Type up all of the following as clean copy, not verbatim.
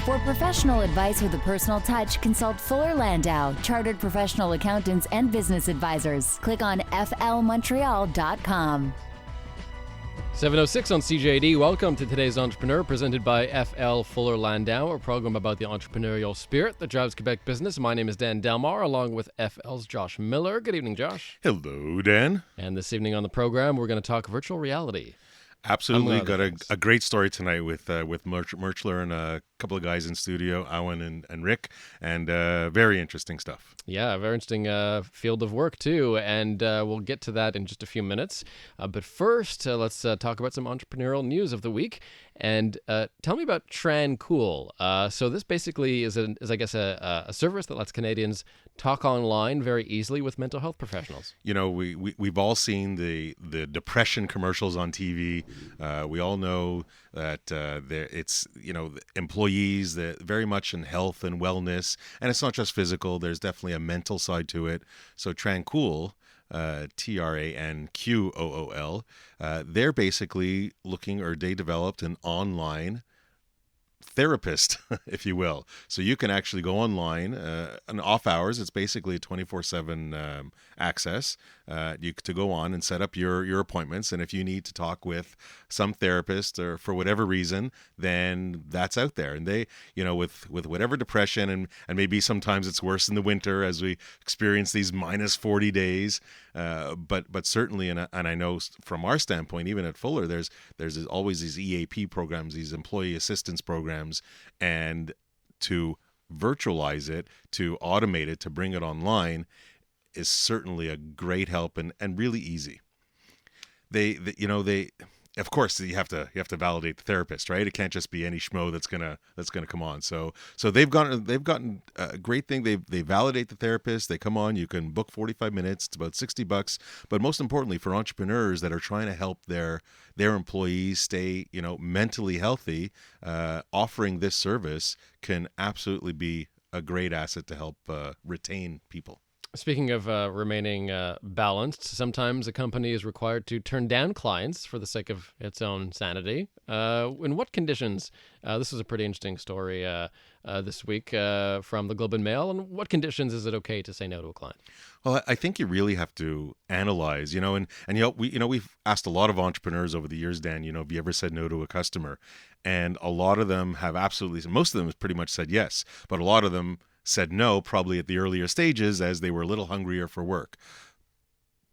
For professional advice with a personal touch, consult Fuller Landau, Chartered Professional Accountants and Business Advisors. Click on flmontreal.com. 7:06 on CJD. Welcome to today's Entrepreneur, presented by FL Fuller Landau, a program about the entrepreneurial spirit that drives Quebec business. My name is Dan Delmar, along with FL's Josh Miller. Good evening, Josh. Hello, Dan. And this evening on the program, we're going to talk virtual reality. Absolutely. Got a great story tonight with Merchler and a couple of guys in studio, Awane and Rick, and very interesting stuff. Yeah, very interesting field of work, too, and we'll get to that in just a few minutes. But first, let's talk about some entrepreneurial news of the week. And tell me about Trancool. So this basically is I guess, a service that lets Canadians talk online very easily with mental health professionals. You know, we've all seen the depression commercials on TV. We all know that it's, you know, employees that very much in health and wellness, and it's not just physical. There's definitely a mental side to it. So Trancool, Tranquool, they're basically they developed an online therapist, if you will. So you can actually go online and off hours. It's basically a 24/7 access to go on and set up your appointments. And if you need to talk with some therapist or for whatever reason, then that's out there. And they, you know, with whatever depression and maybe sometimes it's worse in the winter as we experience these minus 40 days. But certainly, and I know from our standpoint, even at Fuller, there's always these EAP programs, these employee assistance programs, and to virtualize it, to automate it, to bring it online is certainly a great help and really easy. They of course you have to validate the therapist, right? It can't just be any schmo that's gonna come on. So they've gotten a great thing. They validate the therapist. They come on. You can book 45 minutes. It's about $60. But most importantly, for entrepreneurs that are trying to help their employees stay, you know, mentally healthy, offering this service can absolutely be a great asset to help retain people. Speaking of remaining balanced, sometimes a company is required to turn down clients for the sake of its own sanity. In what conditions? This is a pretty interesting story this week from the Globe and Mail. And what conditions is it okay to say no to a client? Well, I think you really have to analyze, you know, and we've asked a lot of entrepreneurs over the years, Dan, you know, have you ever said no to a customer? And a lot of them have most of them have pretty much said yes, but a lot of them said no, probably at the earlier stages as they were a little hungrier for work.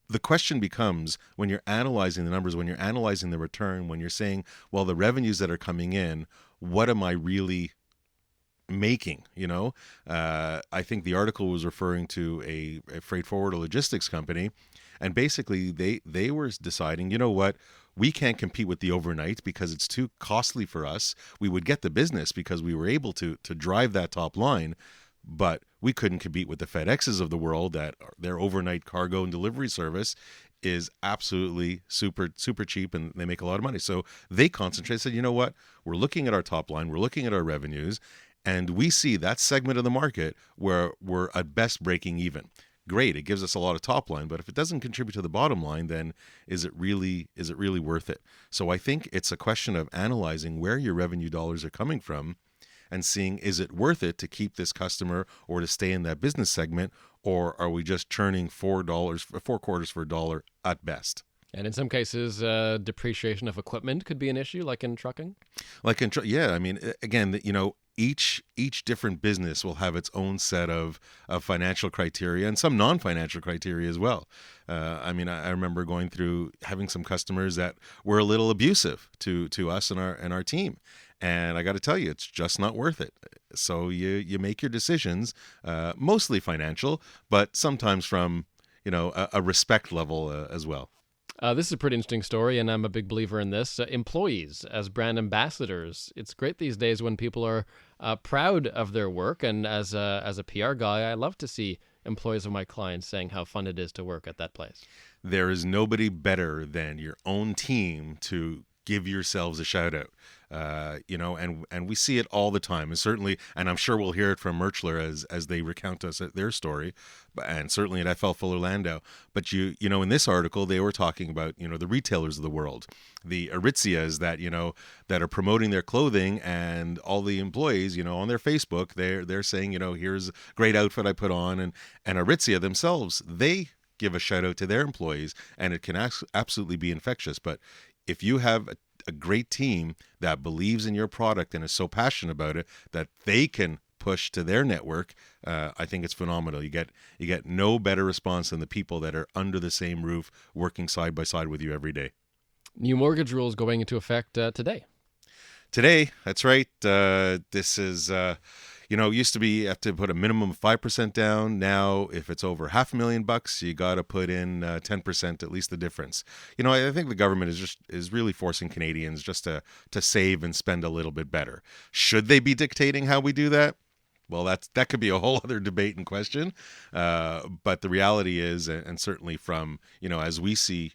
The question becomes, when you're analyzing the numbers, when you're analyzing the return, when you're saying, well, the revenues that are coming in, what am I really making? You know, I think the article was referring to a freight forwarder logistics company, and basically they were deciding, you know what, we can't compete with the overnight because it's too costly for us. We would get the business because we were able to drive that top line, but we couldn't compete with the FedExes of the world. That their overnight cargo and delivery service is absolutely super, super cheap, and they make a lot of money. So they concentrated, said, you know what, we're looking at our top line, we're looking at our revenues, and we see that segment of the market where we're at best breaking even. Great, it gives us a lot of top line, but if it doesn't contribute to the bottom line, then is it really worth it? So I think it's a question of analyzing where your revenue dollars are coming from and seeing, is it worth it to keep this customer or to stay in that business segment, or are we just churning $4 4 quarters for a dollar at best? And in some cases, depreciation of equipment could be an issue, like in trucking. Yeah. I mean, again, you know, each different business will have its own set of financial criteria and some non-financial criteria as well. I mean, I remember going through having some customers that were a little abusive to us and our team. And I got to tell you, it's just not worth it. So you make your decisions, mostly financial, but sometimes from, you know, a respect level as well. This is a pretty interesting story, and I'm a big believer in this. Employees as brand ambassadors. It's great these days when people are proud of their work. And as a PR guy, I love to see employees of my clients saying how fun it is to work at that place. There is nobody better than your own team to give yourselves a shout out. And we see it all the time, and certainly, and I'm sure we'll hear it from Merchler as they recount us their story, and certainly at FL Fuller Landau. But in this article, they were talking about the retailers of the world, the Aritzias that are promoting their clothing, and all the employees, on their Facebook, they're saying, here's a great outfit I put on, and Aritzia themselves, they give a shout out to their employees, and it can absolutely be infectious. But if you have a great team that believes in your product and is so passionate about it that they can push to their network, I think it's phenomenal. You get no better response than the people that are under the same roof, working side by side with you every day. New mortgage rules going into effect today. Today, that's right. This is, used to be you have to put a minimum of 5% down. Now, if it's over $500,000, you got to put in 10%, at least the difference. I think the government is really forcing Canadians just to save and spend a little bit better. Should they be dictating how we do that? Well, that could be a whole other debate and question. But the reality is, and certainly from, as we see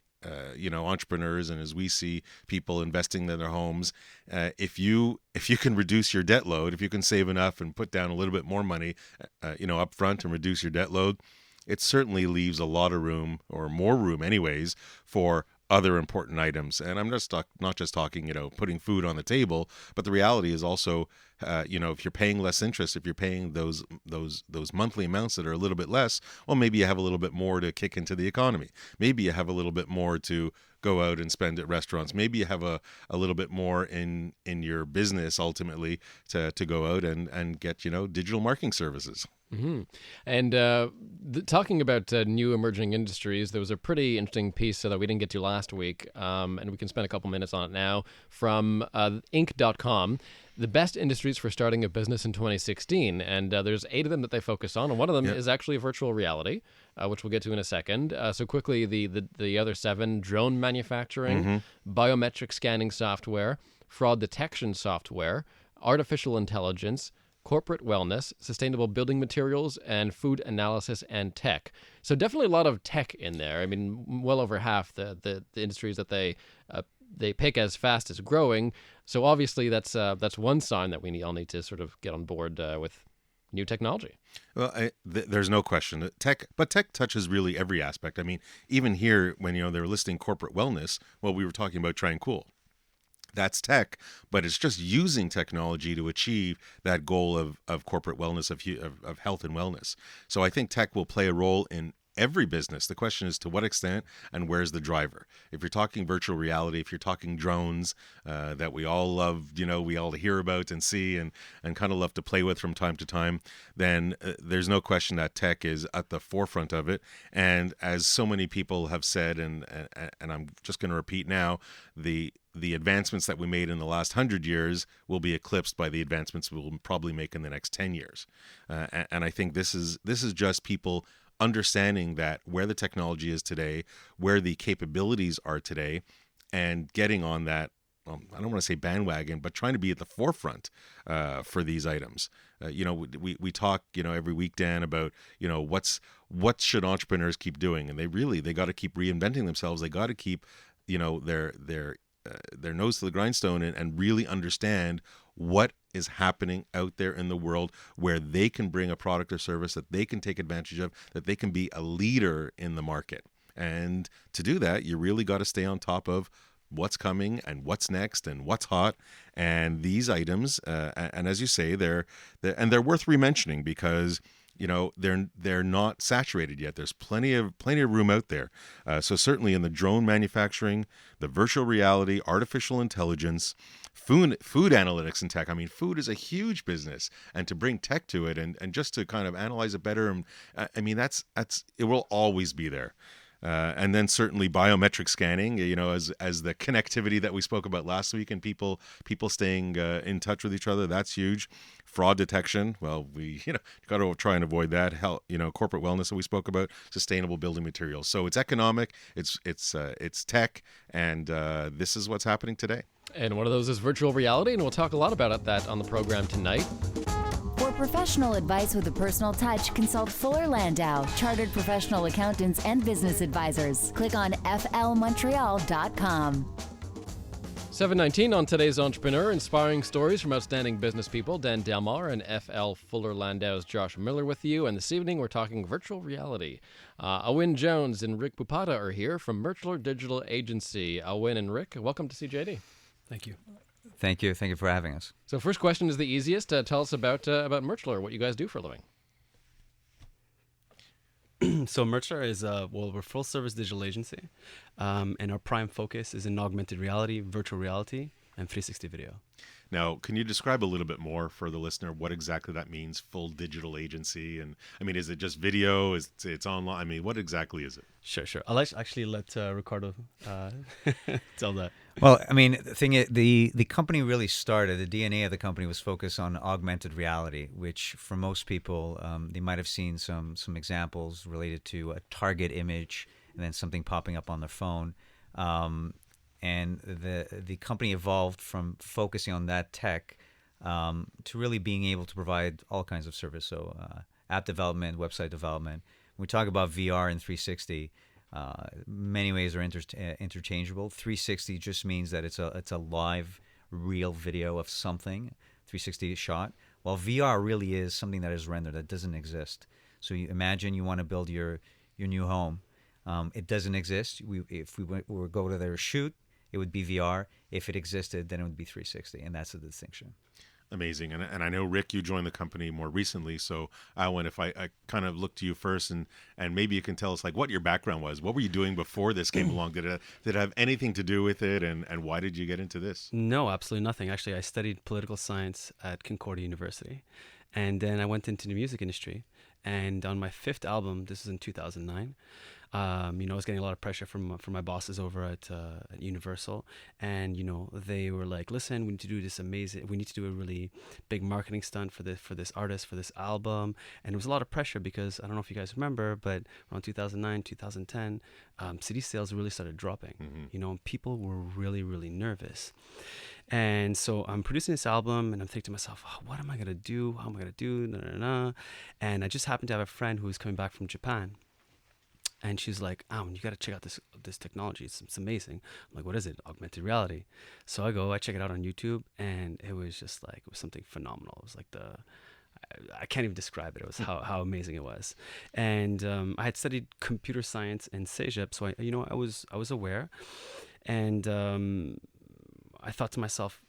entrepreneurs, and as we see people investing in their homes, if you can reduce your debt load, if you can save enough and put down a little bit more money, up front and reduce your debt load, it certainly leaves a lot of room, or more room anyways, for other important items. And I'm just not just talking, putting food on the table, but the reality is also, if you're paying less interest, if you're paying those monthly amounts that are a little bit less, well, maybe you have a little bit more to kick into the economy. Maybe you have a little bit more to go out and spend at restaurants. Maybe you have a little bit more in your business ultimately to go out and get, digital marketing services. Mm-hmm. And talking about new emerging industries, there was a pretty interesting piece that we didn't get to last week, and we can spend a couple minutes on it now, from Inc.com. The best industries for starting a business in 2016, and there's 8 of them that they focus on, and one of them is actually virtual reality, which we'll get to in a second. So quickly, the other 7: drone manufacturing, biometric scanning software, fraud detection software, artificial intelligence, corporate wellness, sustainable building materials, and food analysis and tech. So definitely a lot of tech in there. I mean, well over half the industries that they pick as fast as growing. So obviously that's one sign that we all need to sort of get on board with new technology. Well, there's no question that tech touches really every aspect. I mean, even here when they were listing corporate wellness, well, we were talking about Try and Cool. That's tech, but it's just using technology to achieve that goal of corporate wellness, of health and wellness. So I think tech will play a role in every business. The question is to what extent and where's the driver. If you're talking virtual reality, if you're talking drones that we all love, we all hear about and see and kind of love to play with from time to time, then there's no question that tech is at the forefront of it. And as so many people have said, and I'm just going to repeat now, the advancements that we made in the last 100 years will be eclipsed by the advancements we'll probably make in the next 10 years. And I think this is just people understanding that where the technology is today, where the capabilities are today, and getting on that, I don't want to say bandwagon, but trying to be at the forefront for these items. We talk, every week, Dan, about, what should entrepreneurs keep doing? And they got to keep reinventing themselves. They got to keep, their nose to the grindstone and really understand what is happening out there in the world, where they can bring a product or service that they can take advantage of, that they can be a leader in the market. And to do that, you really got to stay on top of what's coming and what's next and what's hot. And these items, and as you say, they're worth re-mentioning because they're not saturated yet. There's plenty of room out there. So certainly in the drone manufacturing, the virtual reality, artificial intelligence, food analytics and tech. I mean, food is a huge business, and to bring tech to it and just to kind of analyze it better. I mean, that's it will always be there. And then certainly biometric scanning, as the connectivity that we spoke about last week, and people staying in touch with each other, that's huge. Fraud detection, well, we got to try and avoid that. Health, corporate wellness that we spoke about, sustainable building materials. So it's economic, it's tech, and this is what's happening today. And one of those is virtual reality, and we'll talk a lot about that on the program tonight. For professional advice with a personal touch, consult Fuller Landau, Chartered Professional Accountants and Business Advisors. Click on flmontreal.com. 7:19 on today's Entrepreneur, inspiring stories from outstanding business people. Dan Delmar and FL Fuller Landau's Josh Miller with you. And this evening we're talking virtual reality. Awane Jones and Rick Poupada are here from Montreal Digital Agency. Awane and Rick, welcome to CJD. Thank you. Thank you. Thank you for having us. So first question is the easiest. Tell us about Montreal, what you guys do for a living. So Montreal is we're a full service digital agency, and our prime focus is in augmented reality, virtual reality, and 360 video. Now, can you describe a little bit more for the listener what exactly that means, full digital agency? And I mean, is it just video? Is it's online? I mean, what exactly is it? Sure. I'll actually let Ricardo tell that. Well, I mean, the thing is, the company really started, the DNA of the company was focused on augmented reality, which for most people, they might have seen some examples related to a target image and then something popping up on their phone. And the company evolved from focusing on that tech to really being able to provide all kinds of service. So app development, website development. When we talk about VR and 360, many ways are interchangeable. 360 just means that it's a live, real video of something, 360 shot, while VR really is something that is rendered, that doesn't exist. So you imagine you want to build your new home. It doesn't exist. If we were go to their shoot, it would be VR. If it existed, then it would be 360, and that's the distinction. Amazing. And I know, Rick, you joined the company more recently. So, Awane, if I kind of look to you first, and maybe you can tell us like what your background was. What were you doing before this came along? Did it have anything to do with it? And why did you get into this? No, absolutely nothing. Actually, I studied political science at Concordia University, and then I went into the music industry. And on my fifth album, this is in 2009, I was getting a lot of pressure from my bosses over at Universal, and they were like, "Listen, we need to do this amazing. We need to do a really big marketing stunt for this artist for this album." And there was a lot of pressure because I don't know if you guys remember, but around 2009, 2010, CD sales really started dropping. Mm-hmm. And people were really, really nervous. And so I'm producing this album, and I'm thinking to myself, what am I gonna do? How am I gonna do? And I just happened to have a friend who was coming back from Japan. And she's like, you got to check out this technology. It's amazing. I'm like, what is it? Augmented reality. So I check it out on YouTube, and it was just like, it was something phenomenal. It was like I can't even describe it. It was how amazing it was. And I had studied computer science in Cégep, so I was aware. And I thought to myself,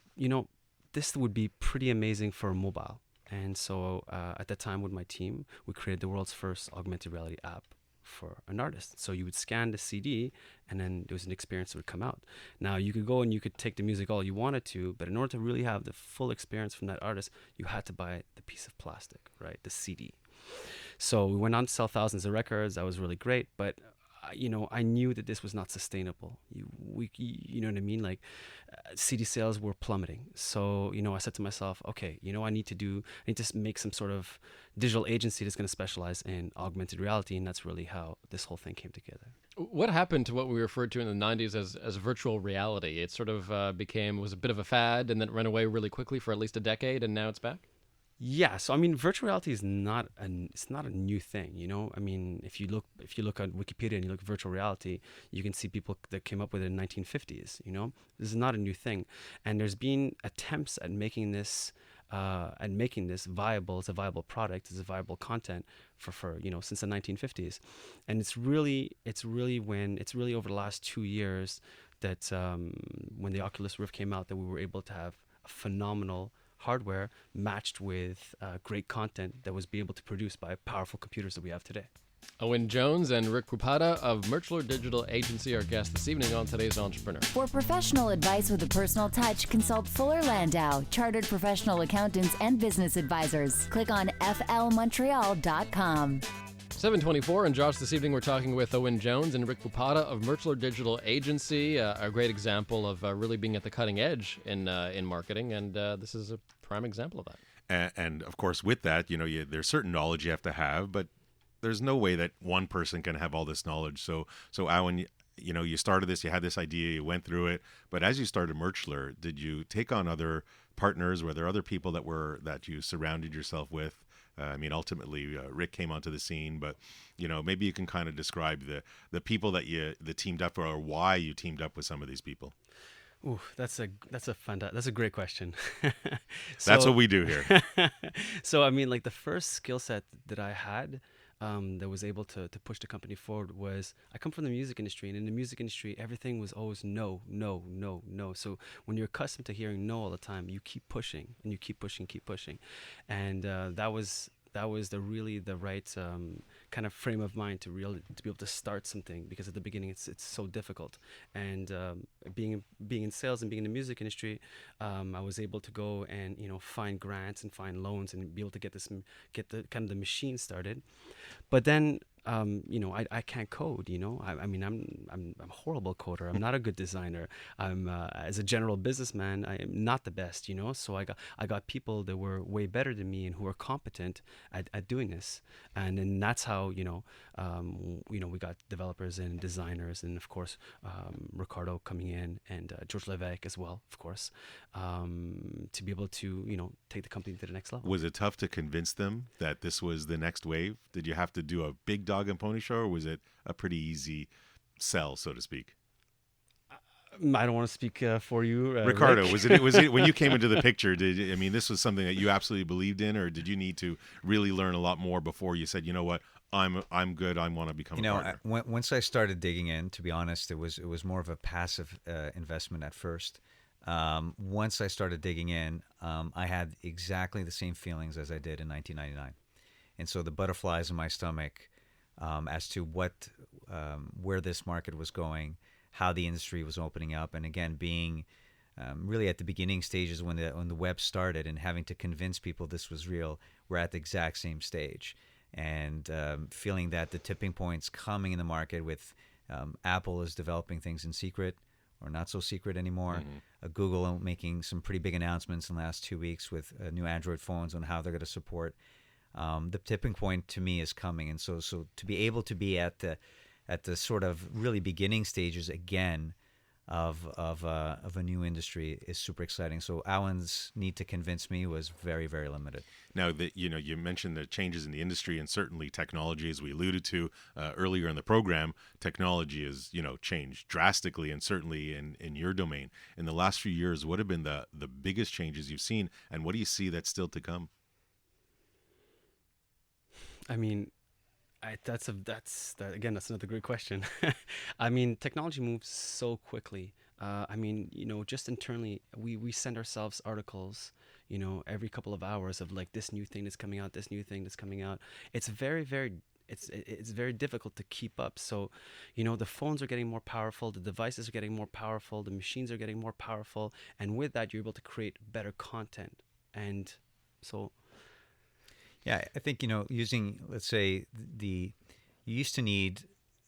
this would be pretty amazing for mobile. And so at that time with my team, we created the world's first augmented reality app for an artist. So you would scan the CD, and then there was an experience that would come out. Now you could go and you could take the music all you wanted to, but in order to really have the full experience from that artist, you had to buy the piece of plastic, right? The CD. So we went on to sell thousands of records. That was really great, but I knew that this was not sustainable. You know what I mean? Like CD sales were plummeting. So, I said to myself, okay, I need to make some sort of digital agency that's going to specialize in augmented reality. And that's really how this whole thing came together. What happened to what we referred to in the 90s as virtual reality? It sort of was a bit of a fad, and then it ran away really quickly for at least a decade, and now it's back? Yeah, so I mean, virtual reality is not a new thing, I mean, if you look at Wikipedia and you look at virtual reality, you can see people that came up with it in the 1950s. This is not a new thing, and there's been attempts at making this viable as a viable product, as a viable content for since the 1950s, and it's really over the last 2 years that when the Oculus Rift came out, that we were able to have a phenomenal hardware matched with great content that was be able to produce by powerful computers that we have today. Awane Jones and Rick Poupada of Montreal Digital Agency are guests this evening on today's Entrepreneur. For professional advice with a personal touch, consult Fuller Landau, Chartered Professional Accountants and Business Advisors. Click on flmontreal.com. 7:24, and Josh, this evening we're talking with Awane Jones and Rick Poupada of Montreal Digital Agency, a great example of really being at the cutting edge in marketing, and this is a prime example of that. And of course, with that, there's certain knowledge you have to have, but there's no way that one person can have all this knowledge. So Awane, you started this, you had this idea, you went through it, but as you started Montreal, did you take on other partners? Were there other people that you surrounded yourself with? Ultimately, Rick came onto the scene, but maybe you can kind of describe the people that the teamed up for, or why you teamed up with some of these people. Ooh, that's a great question. That's So, what we do here. so I mean, like the first skill set that I had that was able to push the company forward was I come from the music industry, and in the music industry, everything was always no, no, no, no. So when you're accustomed to hearing no all the time, you keep pushing and you keep pushing, and that was the right kind of frame of mind to be able to start something, because at the beginning it's so difficult. And being in sales and being in the music industry, I was able to go and find grants and find loans and be able to get the kind of the machine started. But then I can't code. I mean I'm a horrible coder. I'm not a good designer. I'm as a general businessman, I am not the best. So I got people that were way better than me and who were competent at doing this. And then that's how we got developers and designers, and of course Ricardo coming in, and George Levesque as well, of course, to be able to take the company to the next level. Was it tough to convince them that this was the next wave? Did you have to do a big dog and pony show, or was it a pretty easy sell, so to speak? I don't want to speak for you, Ricardo, Rick. was it when you came into the picture? This was something that you absolutely believed in, or did you need to really learn a lot more before you said, you know what, I'm good, I want to become a partner? Once I started digging in, to be honest, it was more of a passive investment at first. Once I started digging in, I had exactly the same feelings as I did in 1999, and so the butterflies in my stomach as to where this market was going, how the industry was opening up, and again, being really at the beginning stages when the web started, and having to convince people this was real, we're at the exact same stage, and feeling that the tipping point's coming in the market with Apple is developing things in secret, or not so secret anymore. Google making some pretty big announcements in the last 2 weeks with new Android phones on how they're going to support. The tipping point to me is coming, and so to be able to be at the sort of really beginning stages again of a new industry is super exciting. So Awan's need to convince me was very, very limited. Now that you mentioned the changes in the industry, and certainly technology, as we alluded to earlier in the program, technology has changed drastically, and certainly in your domain. In the last few years, what have been the biggest changes you've seen, and what do you see that's still to come? I mean, that's another great question. I mean, technology moves so quickly. Just internally, we send ourselves articles, every couple of hours of like this new thing that's coming out, this new thing that's coming out. It's very, very, it's very difficult to keep up. So, the phones are getting more powerful, the devices are getting more powerful, the machines are getting more powerful, and with that, you're able to create better content. And so. Yeah, I think, using, let's say, you used to need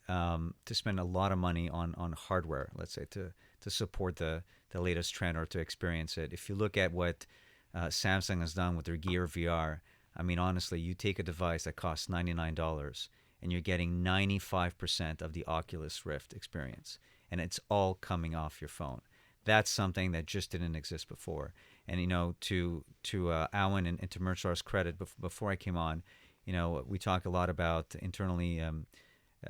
to spend a lot of money on hardware, let's say, to support the latest trend or to experience it. If you look at what Samsung has done with their Gear VR, I mean, honestly, you take a device that costs $99 and you're getting 95% of the Oculus Rift experience, and it's all coming off your phone. That's something that just didn't exist before. And to Awan and to Merchar's credit, before I came on, we talk a lot about internally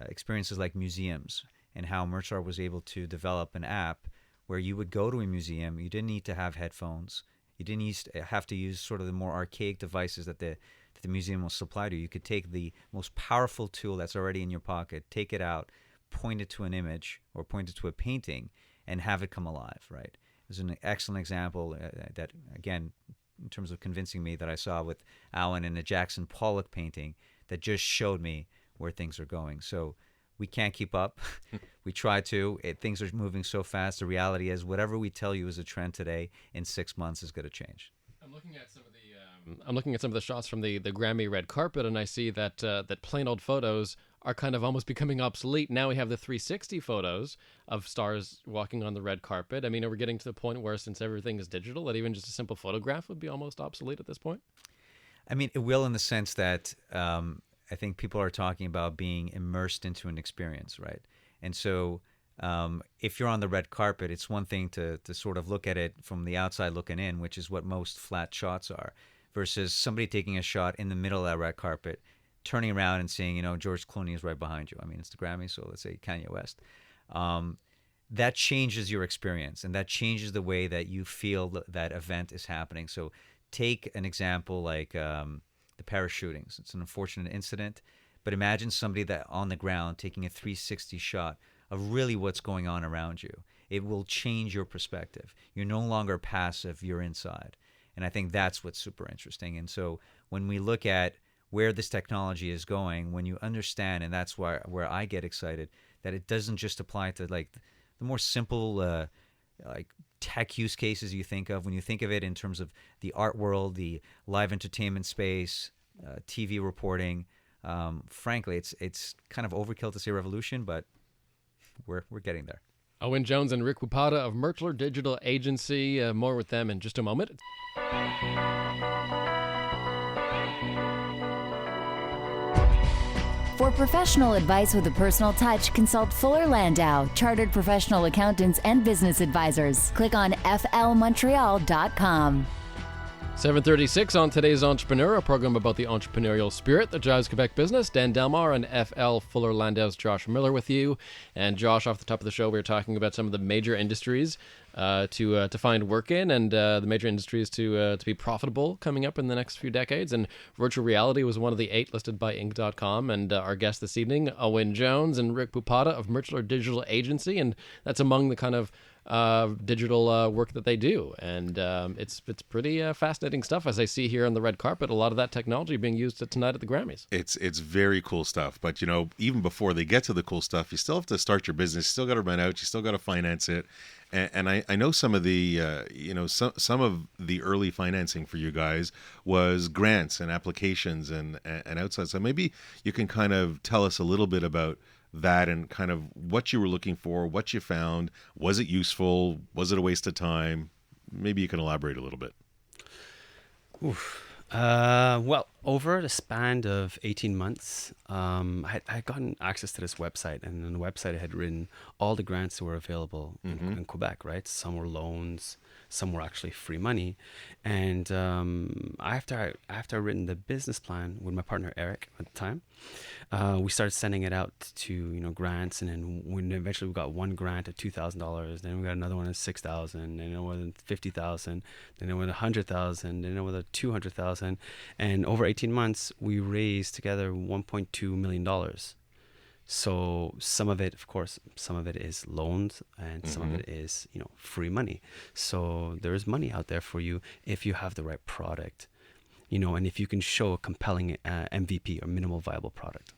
experiences like museums, and how Merchar was able to develop an app where you would go to a museum. You didn't need to have headphones. You didn't have to use sort of the more archaic devices that the museum will supply to you. You could take the most powerful tool that's already in your pocket, take it out, point it to an image or point it to a painting, and have it come alive, right? There's an excellent example that, again, in terms of convincing me, that I saw with Awan in a Jackson Pollock painting that just showed me where things are going. So we can't keep up. We try to. Things are moving so fast. The reality is whatever we tell you is a trend today, in 6 months is going to change. I'm looking at some of the shots from the Grammy red carpet, and I see that that plain old photos are kind of almost becoming obsolete. Now we have the 360 photos of stars walking on the red carpet. I mean, are we getting to the point where, since everything is digital, that even just a simple photograph would be almost obsolete at this point? I mean, it will, in the sense that I think people are talking about being immersed into an experience, right? And so if you're on the red carpet, it's one thing to sort of look at it from the outside looking in, which is what most flat shots are, versus somebody taking a shot in the middle of that red carpet, turning around and seeing, George Clooney is right behind you. I mean, it's the Grammy, so let's say Kanye West. that changes your experience, and that changes the way that you feel that event is happening. So take an example like the Paris shootings. It's an unfortunate incident, but imagine somebody that on the ground taking a 360 shot of really what's going on around you. It will change your perspective. You're no longer passive, you're inside. And I think that's what's super interesting. And so when we look at where this technology is going, when you understand, and that's where I get excited, that it doesn't just apply to like the more simple like tech use cases you think of. When you think of it in terms of the art world, the live entertainment space, TV reporting, frankly, it's kind of overkill to say revolution, but we're getting there. Awane Jones and Rick Poupada of Merchler Digital Agency. More with them in just a moment. For professional advice with a personal touch, consult Fuller Landau, Chartered Professional Accountants and Business Advisors. Click on flmontreal.com. 7:36 on today's Entrepreneur, a program about the entrepreneurial spirit that drives Quebec business. Dan Delmar and FL Fuller Landau's Josh Miller with you. And Josh, off the top of the show, we were talking about some of the major industries to find work in, and the major industries to be profitable coming up in the next few decades. And virtual reality was one of the 8 listed by Inc.com. And our guests this evening, Awane Jones and Rick Poupada of Merchler Digital Agency, and that's among the kind of digital work that they do, and it's pretty fascinating stuff, as I see here on the red carpet. A lot of that technology being used tonight at the Grammys. It's very cool stuff. But even before they get to the cool stuff, you still have to start your business. You still got to run out. You still got to finance it. And I know some of the some of the early financing for you guys was grants and applications and outside. So maybe you can kind of tell us a little bit about that and kind of what you were looking for, what you found. Was it useful? Was it a waste of time? Maybe you can elaborate a little bit. Well, over the span of 18 months, I had gotten access to this website, and on the website I had written all the grants that were available in Quebec, right? Some were loans, some were actually free money. And after I'd written the business plan with my partner Eric at the time, we started sending it out to grants, and then when eventually we got one grant at $2,000, then we got another one at $6,000, and then another one at $50,000, then another $100,000, then another $200,000, and over 18 months we raised together $1.2 million. So some of it, of course, some of it is loans, and some of it is free money. So there is money out there for you if you have the right product, and if you can show a compelling MVP, or minimal viable product.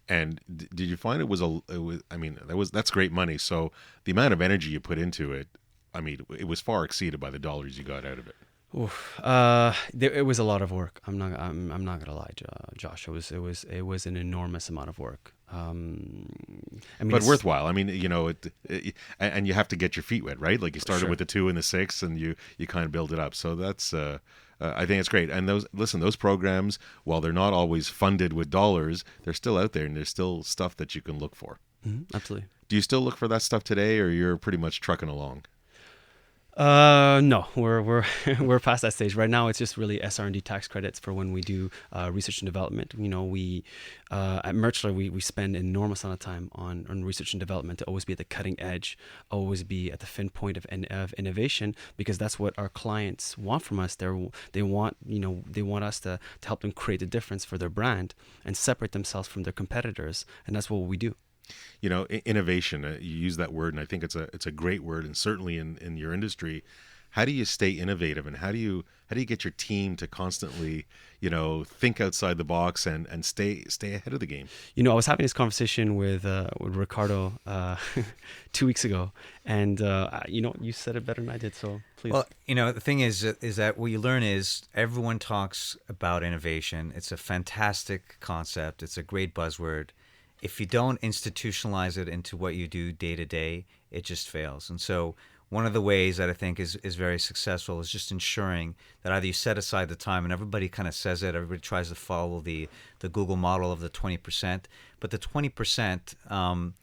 And did you find that's great money. So the amount of energy you put into it, it was far exceeded by the dollars you got out of it. It was a lot of work. I'm not gonna lie, Josh. It was an enormous amount of work. But worthwhile. And you have to get your feet wet, right? Like you started with the 2 and the 6, and you kind of build it up. So that's I think it's great. And those programs, while they're not always funded with dollars, they're still out there, and there's still stuff that you can look for. Absolutely. Do you still look for that stuff today, or you're pretty much trucking along? No, we're past that stage. Right now, it's just really SR&D tax credits for when we do research and development. We at Merchler we spend an enormous amount of time on research and development to always be at the cutting edge, always be at the fin point of innovation, because that's what our clients want from us. They want us to help them create a difference for their brand and separate themselves from their competitors, and that's what we do. Innovation, you use that word, and I think it's a great word, and certainly in your industry. How do you stay innovative, and how do you get your team to constantly think outside the box and stay ahead of the game? I was having this conversation with Ricardo 2 weeks ago, and you said it better than I did, so please. Well, the thing is that what you learn is everyone talks about innovation. It's a fantastic concept. It's a great buzzword. If you don't institutionalize it into what you do day to day, it just fails. And so one of the ways that I think is very successful is just ensuring that either you set aside the time, and everybody kind of says it, everybody tries to follow the Google model of the 20%, but the 20%,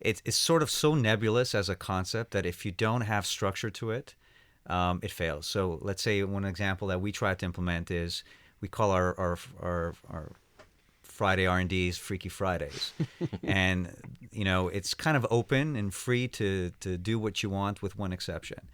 it's sort of so nebulous as a concept that if you don't have structure to it, it fails. So let's say one example that we try to implement is we call our Friday R&Ds Freaky Fridays. And it's kind of open and free to do what you want, with one exception.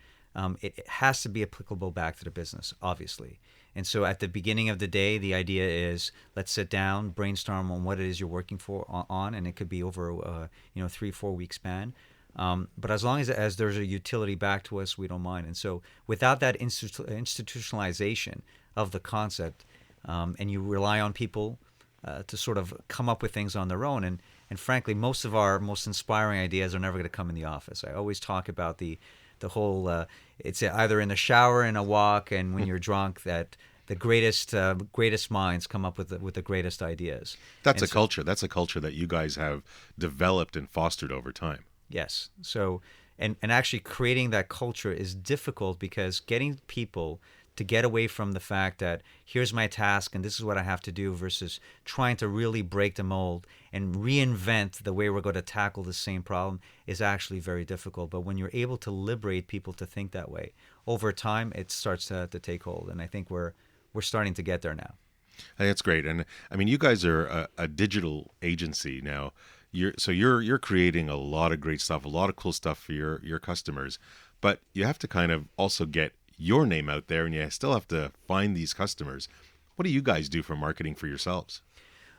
It has to be applicable back to the business, obviously. And so at the beginning of the day, the idea is, let's sit down, brainstorm on what it is you're working on, and it could be over 3-4 week span. But as long as there's a utility back to us, we don't mind. And so without that institutionalization of the concept, and you rely on people to sort of come up with things on their own, and frankly, most of our most inspiring ideas are never going to come in the office. I always talk about the whole it's either in the shower, in a walk, and when you're drunk, that the greatest minds come up with the greatest ideas. That's a culture. That's a culture that you guys have developed and fostered over time. Yes. So, and actually creating that culture is difficult, because getting people to get away from the fact that here's my task and this is what I have to do, versus trying to really break the mold and reinvent the way we're going to tackle the same problem, is actually very difficult. But when you're able to liberate people to think that way, over time it starts to take hold. And I think we're starting to get there now. Hey, that's great. And I mean, you guys are a digital agency now. You're creating a lot of great stuff, a lot of cool stuff for your customers, but you have to kind of also get your name out there, and you still have to find these customers. What do you guys do for marketing for yourselves?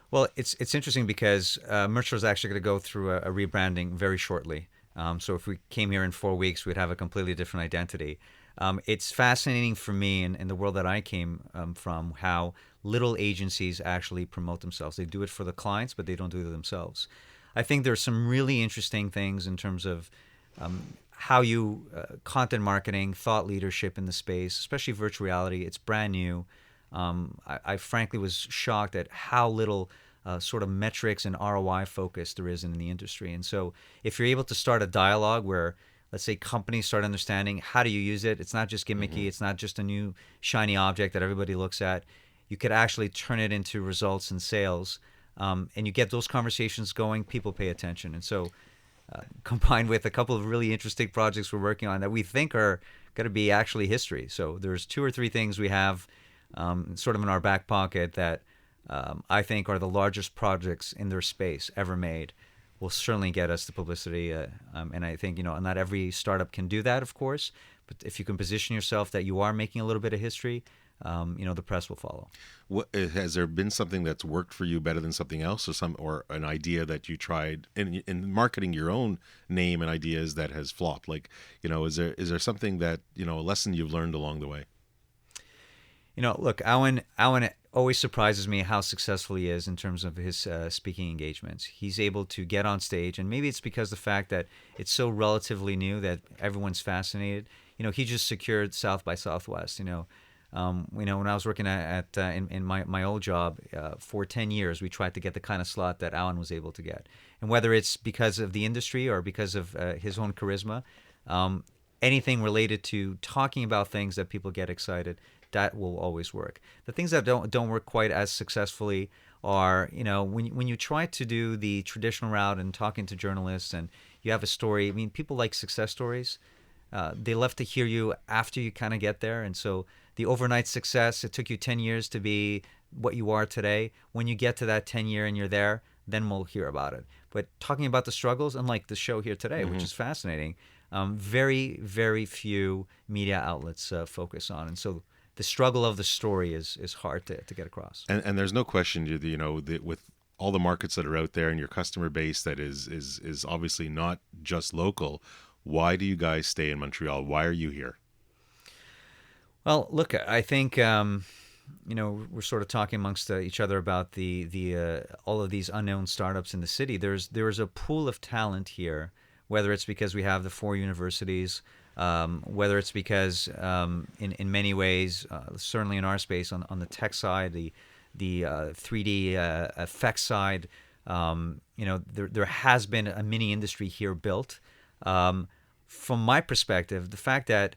Well, it's interesting, because Montreal is actually going to go through a rebranding very shortly. So if we came here in 4 weeks, we'd have a completely different identity. It's fascinating for me in the world that I came from, how little agencies actually promote themselves. They do it for the clients, but they don't do it themselves. I think there's some really interesting things in terms of how you content marketing, thought leadership in the space, especially virtual reality. It's brand new. I frankly was shocked at how little sort of metrics and ROI focus there is in the industry. And so if you're able to start a dialogue where, let's say, companies start understanding how do you use it, it's not just gimmicky, it's not just a new shiny object that everybody looks at. You could actually turn it into results and sales, and you get those conversations going, people pay attention. And so combined with a couple of really interesting projects we're working on that we think are going to be actually history. So there's 2 or 3 things we have sort of in our back pocket that I think are the largest projects in their space ever made. Will certainly get us the publicity. And I think, not every startup can do that, of course, but if you can position yourself that you are making a little bit of history, the press will follow. Has there been something that's worked for you better than something else, or an idea that you tried in marketing your own name and ideas that has flopped? Like, is there something that, a lesson you've learned along the way? Look, Awane always surprises me how successful he is in terms of his speaking engagements. He's able to get on stage, and maybe it's because the fact that it's so relatively new that everyone's fascinated. He just secured South by Southwest. When I was working in my old job for 10 years, we tried to get the kind of slot that Alan was able to get. And whether it's because of the industry or because of his own charisma, anything related to talking about things that people get excited, that will always work. The things that don't work quite as successfully are, when you try to do the traditional route and talking to journalists and you have a story. I mean, people like success stories. They love to hear you after you kind of get there. And so the overnight success, it took you 10 years to be what you are today. When you get to that 10 year and you're there, then we'll hear about it. But talking about the struggles, unlike the show here today, which is fascinating, very, very few media outlets focus on. And so the struggle of the story is hard to get across. And there's no question, with all the markets that are out there and your customer base that is obviously not just local, why do you guys stay in Montreal? Why are you here? Well, look, I think we're sort of talking amongst each other about the all of these unknown startups in the city. There's a pool of talent here, whether it's because we have the 4 universities, whether it's because in many ways, certainly in our space on the tech side, the 3D effects side, there has been a mini industry here built. From my perspective, the fact that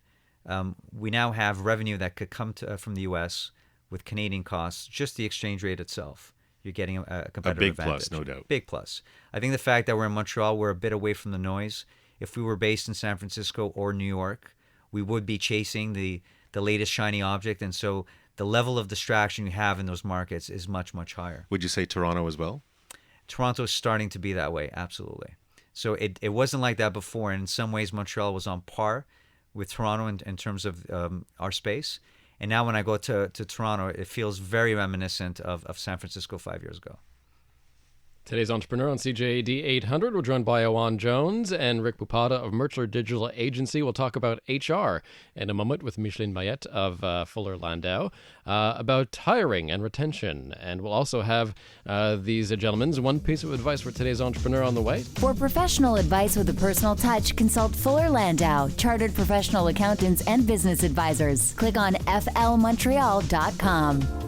we now have revenue that could come from the U.S. with Canadian costs, just the exchange rate itself, you're getting a competitive advantage. A big plus, no doubt. Big plus. I think the fact that we're in Montreal, we're a bit away from the noise. If we were based in San Francisco or New York, we would be chasing the latest shiny object. And so the level of distraction you have in those markets is much, much higher. Would you say Toronto as well? Toronto is starting to be that way, absolutely. So it wasn't like that before. And in some ways, Montreal was on par with Toronto in terms of our space. And now when I go to Toronto, it feels very reminiscent of San Francisco 5 years ago. Today's Entrepreneur on CJAD 800. We're joined by Awane Jones and Rick Poupada of Montreal Digital Agency. We'll talk about HR in a moment with Micheline Maillet of Fuller Landau, about hiring and retention. And we'll also have these gentlemen's one piece of advice for today's Entrepreneur on the way. For professional advice with a personal touch, consult Fuller Landau, Chartered Professional Accountants and Business Advisors. Click on flmontreal.com.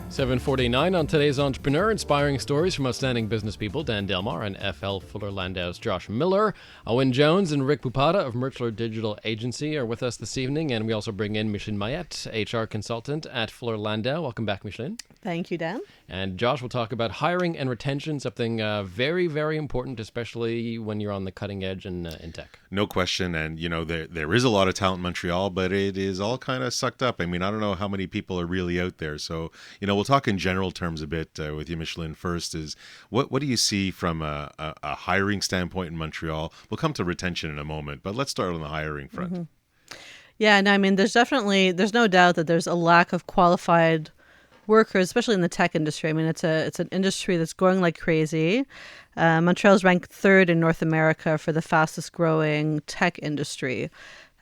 7:49 on today's Entrepreneur, inspiring stories from outstanding business people. Dan Delmar and FL Fuller Landau's Josh Miller. Awane Jones and Rick Poupada of Montreal Digital Agency are with us this evening, and we also bring in Micheline Maillet, HR consultant at Fuller Landau. Welcome back, Micheline. Thank you, Dan. And Josh will talk about hiring and retention, something very, very important, especially when you're on the cutting edge in tech. No question. And, there is a lot of talent in Montreal, but it is all kind of sucked up. I mean, I don't know how many people are really out there. So, we'll talk in general terms a bit with you, Micheline. First is, what do you see from a hiring standpoint in Montreal? We'll come to retention in a moment, but let's start on the hiring front. Mm-hmm. Yeah, and I mean, there's no doubt that there's a lack of qualified workers, especially in the tech industry. I mean, it's an industry that's growing like crazy. Montreal's ranked third in North America for the fastest growing tech industry.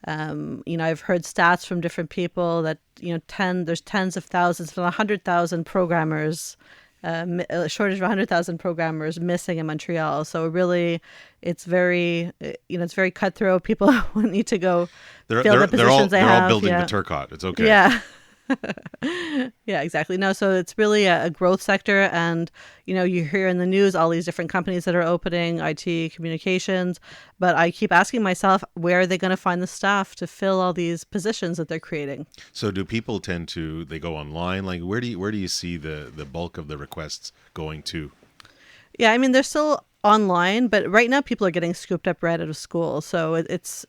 I've heard stats from different people that, there's tens of thousands, 100,000 programmers, a shortage of 100,000 programmers missing in Montreal. So really, it's very cutthroat. People need to go fill the positions they have. They're all building the Turcotte. It's okay. Yeah. Yeah, exactly. No, so it's really a growth sector, and you hear in the news all these different companies that are opening IT, communications, but I keep asking myself, where are they going to find the staff to fill all these positions that they're creating? So do people they go online? Like, where do you see the bulk of the requests going to? Yeah, I mean, they're still online, but right now people are getting scooped up right out of school. So it's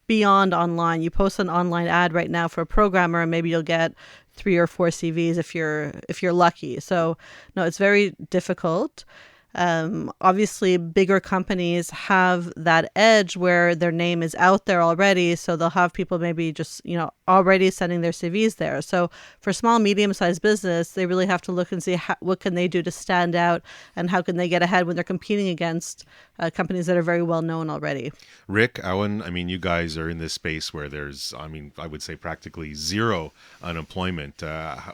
beyond online. You post an online ad right now for a programmer, and maybe you'll get 3 or 4 CVs if you're lucky. So no, it's very difficult. Obviously, bigger companies have that edge where their name is out there already, so they'll have people maybe just already sending their CVs there. So for small, medium-sized business, they really have to look and see what can they do to stand out, and how can they get ahead when they're competing against companies that are very well known already. Rick, Awane, I mean, you guys are in this space where there's, I would say practically zero unemployment.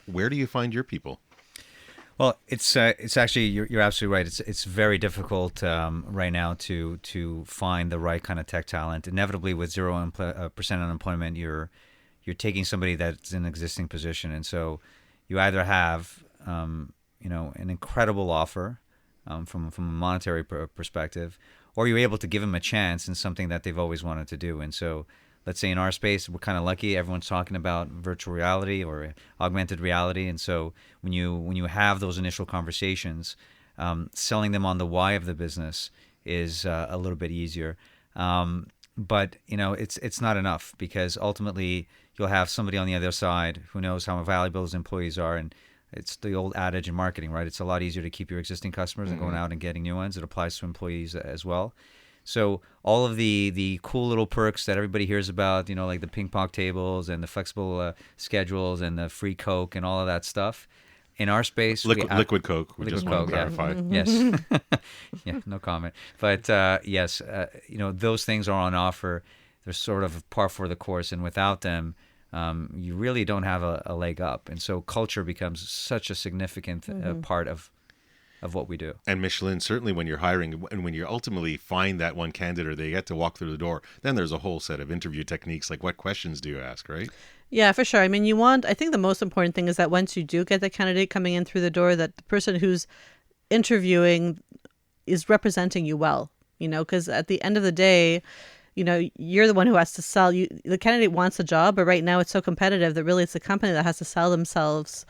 Where do you find your people? Well, it's actually you're absolutely right. It's very difficult right now to find the right kind of tech talent. Inevitably, with 0% unemployment, you're taking somebody that's in an existing position, and so you either have an incredible offer from a monetary perspective, or you're able to give them a chance in something that they've always wanted to do. And so, let's say in our space, we're kind of lucky. Everyone's talking about virtual reality or augmented reality. And so when you have those initial conversations, selling them on the why of the business is a little bit easier. But it's not enough, because ultimately you'll have somebody on the other side who knows how valuable those employees are. And it's the old adage in marketing, right? It's a lot easier to keep your existing customers than going out and getting new ones. It applies to employees as well. So all of the cool little perks that everybody hears about, like the ping pong tables and the flexible schedules and the free Coke and all of that stuff, in our space, liquid Coke. We just want to clarify. Yeah. Yes. Yeah. No comment. But yes, those things are on offer. They're sort of par for the course, and without them, you really don't have a leg up. And so culture becomes such a significant part of what we do. And Micheline, certainly when you're hiring and when you ultimately find that one candidate or they get to walk through the door, then there's a whole set of interview techniques. Like, what questions do you ask, right? Yeah, for sure. I mean, I think the most important thing is that once you do get the candidate coming in through the door, that the person who's interviewing is representing you well, because at the end of the day, you're the one who has to sell. The candidate wants a job, but right now it's so competitive that really it's the company that has to sell themselves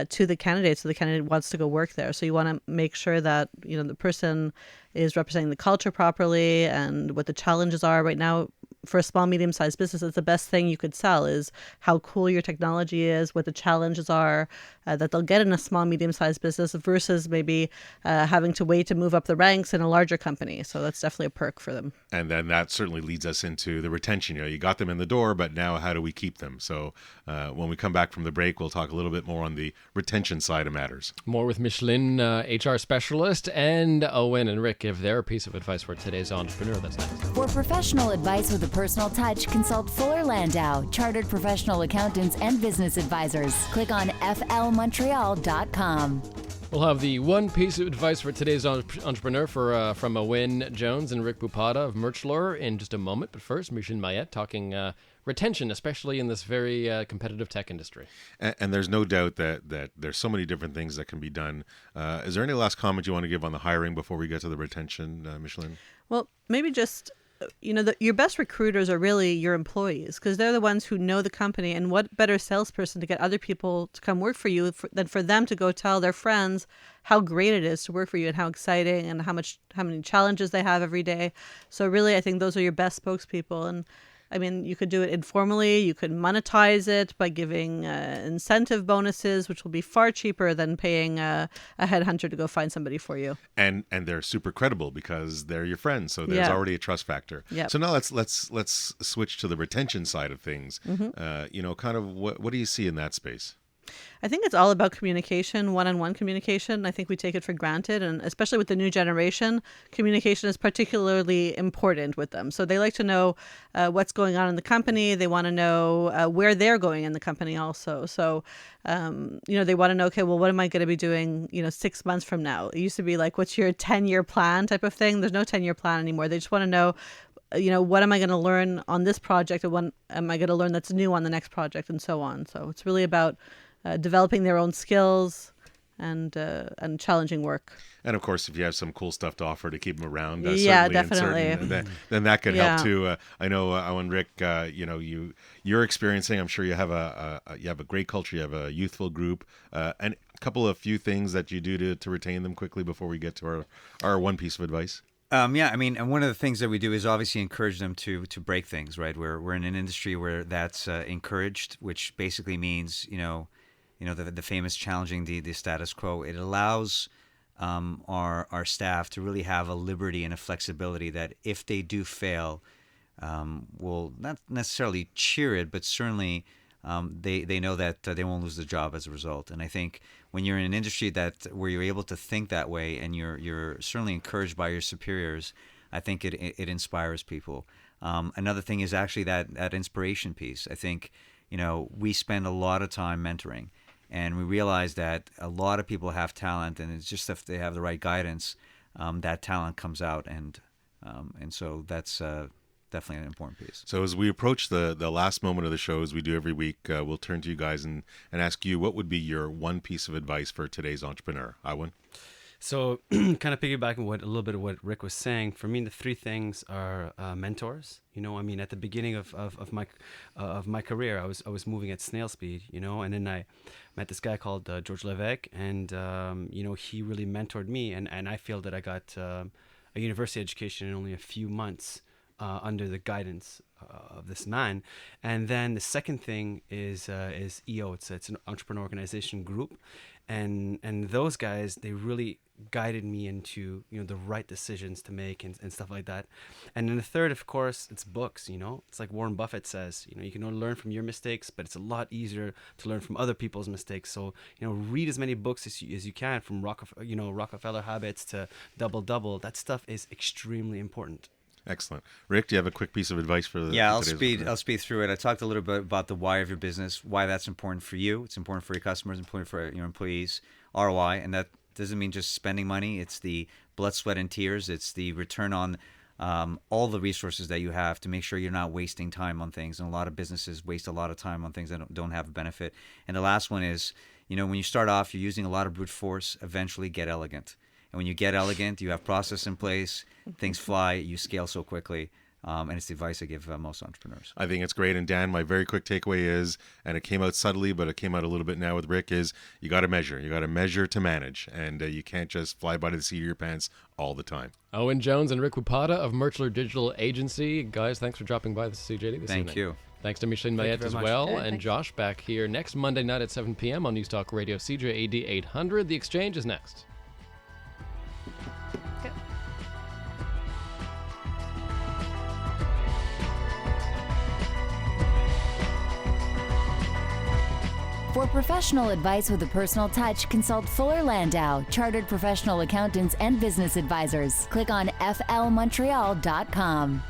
to the candidate, so the candidate wants to go work there. So you want to make sure that the person is representing the culture properly and what the challenges are. Right now, for a small, medium-sized business, it's the best thing you could sell is how cool your technology is, what the challenges are that they'll get in a small, medium-sized business versus maybe having to wait to move up the ranks in a larger company. So that's definitely a perk for them. And then that certainly leads us into the retention. You got them in the door, but now how do we keep them? So when we come back from the break, we'll talk a little bit more on the retention side of matters. More with Micheline, HR specialist, and Awane and Rick give their piece of advice for today's entrepreneur. That's next. For professional advice with a personal touch, consult Fuller Landau, Chartered Professional Accountants and Business Advisors. Click on flmontreal.com. We'll have the one piece of advice for today's entrepreneur from Awane Jones and Rick Poupada of Montreal in just a moment. But first, Micheline Maillet talking retention, especially in this very competitive tech industry. And there's no doubt that there's so many different things that can be done. Is there any last comment you want to give on the hiring before we get to the retention, Micheline? Well, maybe just, your best recruiters are really your employees because they're the ones who know the company. And what better salesperson to get other people to come work for you than for them to go tell their friends how great it is to work for you and how exciting and how many challenges they have every day. So really, I think those are your best spokespeople. And I mean, you could do it informally. You could monetize it by giving incentive bonuses, which will be far cheaper than paying a headhunter to go find somebody for you. And they're super credible because they're your friends, so there's already a trust factor. Yep. So now let's switch to the retention side of things. Kind of what do you see in that space? I think it's all about communication, one-on-one communication. I think we take it for granted, and especially with the new generation, communication is particularly important with them. So they like to know what's going on in the company. They want to know where they're going in the company also. So, they want to know, okay, well, what am I going to be doing, 6 months from now? It used to be like, what's your 10-year plan type of thing? There's no 10-year plan anymore. They just want to know, what am I going to learn on this project, and what am I going to learn that's new on the next project, and so on. So it's really about developing their own skills and challenging work. And of course, if you have some cool stuff to offer to keep them around, definitely. Then that could help too. I know, Awane, Rick, you're experiencing. I'm sure you have a great culture. You have a youthful group, and a couple of few things that you do to retain them quickly before we get to our one piece of advice. And one of the things that we do is obviously encourage them to break things, right? We're in an industry where that's encouraged, which basically means, the famous challenging the status quo. It allows our staff to really have a liberty and a flexibility that if they do fail, will not necessarily cheer it, but certainly they know that they won't lose the job as a result. And I think when you're in an industry where you're able to think that way and you're certainly encouraged by your superiors, I think it inspires people. Another thing is actually that inspiration piece. I think, we spend a lot of time mentoring, and we realize that a lot of people have talent, and it's just if they have the right guidance, that talent comes out, and so that's definitely an important piece. So as we approach the last moment of the show, as we do every week, we'll turn to you guys and ask you what would be your one piece of advice for today's entrepreneur. Awane? So kind of piggybacking a little bit of what Rick was saying, for me, the three things are mentors. At the beginning of my career, I was moving at snail speed, and then I met this guy called George Levesque, and, he really mentored me. And I feel that I got a university education in only a few months under the guidance of this man. And then the second thing is EO. It's an entrepreneur organization group. And those guys, they really guided me into, the right decisions to make and stuff like that. And then the third, of course, it's books, It's like Warren Buffett says, you can only learn from your mistakes, but it's a lot easier to learn from other people's mistakes. So, read as many books as you can, from Rockefeller Habits to Double. That stuff is extremely important. Excellent. Rick, do you have a quick piece of advice for the I'll speed through it. I talked a little bit about the why of your business, why that's important for you. It's important for your customers, important for your employees. ROI, and that doesn't mean just spending money. It's the blood, sweat, and tears. It's the return on all the resources that you have to make sure you're not wasting time on things. And a lot of businesses waste a lot of time on things that don't have a benefit. And the last one is, when you start off, you're using a lot of brute force. Eventually get elegant. And when you get elegant, you have process in place, things fly, you scale so quickly. and it's the advice I give most entrepreneurs. I think it's great. And Dan, my very quick takeaway is, and it came out subtly, but it came out a little bit now with Rick, is you got to measure. You got to measure to manage. And you can't just fly by the seat of your pants all the time. Owen Jones and Rick Poupada of Montreal Digital Agency. Guys, thanks for dropping by the CJD this evening. Thank you. Thanks to Micheline Thank you Maillet very as much. well. Yeah, and thanks. Josh back here next Monday night at 7 p.m. on News Talk Radio CJAD 800. The Exchange is next. For professional advice with a personal touch, consult Fuller Landau, Chartered Professional Accountants and Business Advisors. Click on flmontreal.com.